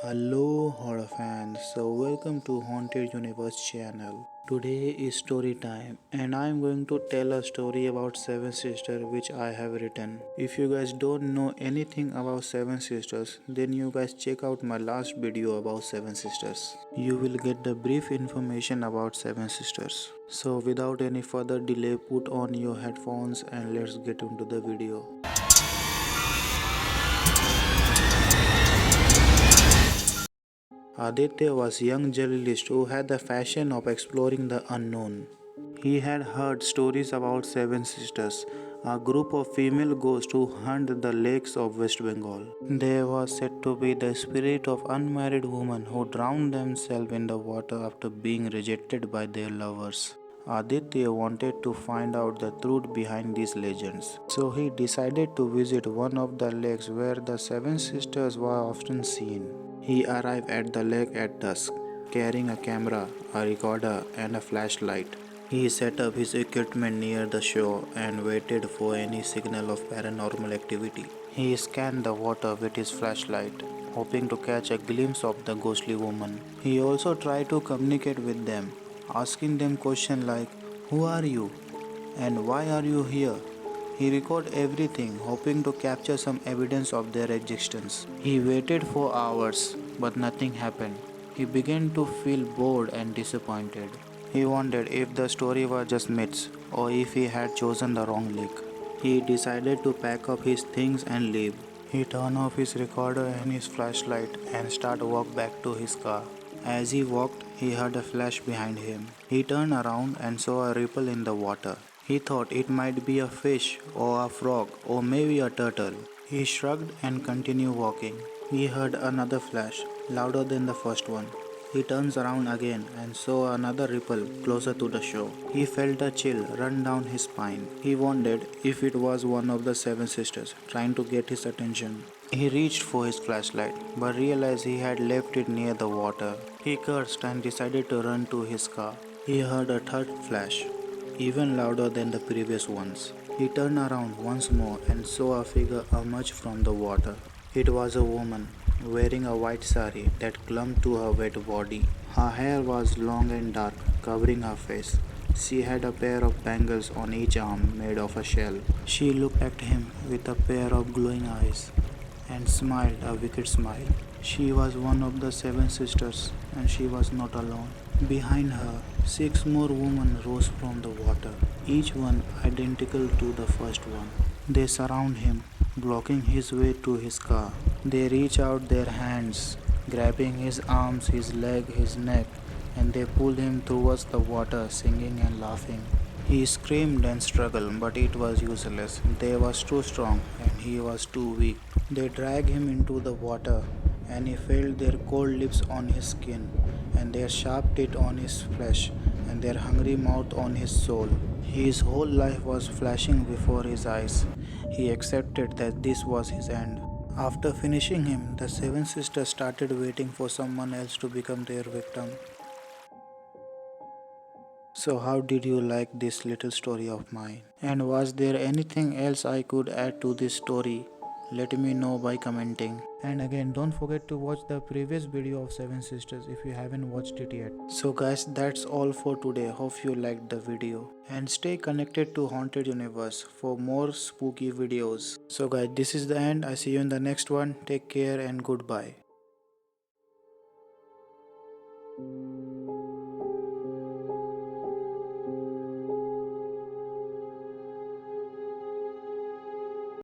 Hello horror fans, so welcome to Haunted Universe channel. Today is story time and I am going to tell a story about Seven Sisters which I have written. If you guys don't know anything about Seven Sisters, then you guys check out my last video about Seven Sisters. You will get the brief information about Seven Sisters. So without any further delay, put on your headphones and let's get into the video. Aditya was a young journalist who had the passion of exploring the unknown. He had heard stories about Seven Sisters, a group of female ghosts who haunt the lakes of West Bengal. They were said to be the spirit of unmarried women who drowned themselves in the water after being rejected by their lovers. Aditya wanted to find out the truth behind these legends, so he decided to visit one of the lakes where the Seven Sisters were often seen. He arrived at the lake at dusk, carrying a camera, a recorder, and a flashlight. He set up his equipment near the shore and waited for any signal of paranormal activity. He scanned the water with his flashlight, hoping to catch a glimpse of the ghostly woman. He also tried to communicate with them, asking them questions like, "Who are you?" and "Why are you here?" He recorded everything, hoping to capture some evidence of their existence. He waited for hours, but nothing happened. He began to feel bored and disappointed. He wondered if the story was just myths or if he had chosen the wrong lake. He decided to pack up his things and leave. He turned off his recorder and his flashlight and started walk back to his car. As he walked, he heard a flash behind him. He turned around and saw a ripple in the water. He thought it might be a fish or a frog or maybe a turtle. He shrugged and continued walking. He heard another flash, louder than the first one. He turns around again and saw another ripple closer to the shore. He felt a chill run down his spine. He wondered if it was one of the Seven Sisters trying to get his attention. He reached for his flashlight but realized he had left it near the water. He cursed and decided to run to his car. He heard a third flash, even louder than the previous ones. He turned around once more and saw a figure emerge from the water. It was a woman, wearing a white sari that clung to her wet body. Her hair was long and dark, covering her face. She had a pair of bangles on each arm made of a shell. She looked at him with a pair of glowing eyes and smiled a wicked smile. She was one of the Seven Sisters, and she was not alone. Behind her, six more women rose from the water, each one identical to the first one. They surround him, blocking his way to his car. They reach out their hands, grabbing his arms, his leg, his neck, and they pull him towards the water, singing and laughing. He screamed and struggled, but it was useless. They was too strong, and he was too weak. They dragged him into the water, and he felt their cold lips on his skin, and their sharp teeth on his flesh, and their hungry mouth on his soul. His whole life was flashing before his eyes. He accepted that this was his end. After finishing him, the Seven Sisters started waiting for someone else to become their victim. So, how did you like this little story of mine? And was there anything else I could add to this story? Let me know by commenting. And again, don't forget to watch the previous video of Seven Sisters if you haven't watched it yet. So guys, that's all for today. Hope you liked the video. And stay connected to Haunted Universe for more spooky videos. So guys, this is the end. I see you in the next one. Take care and goodbye.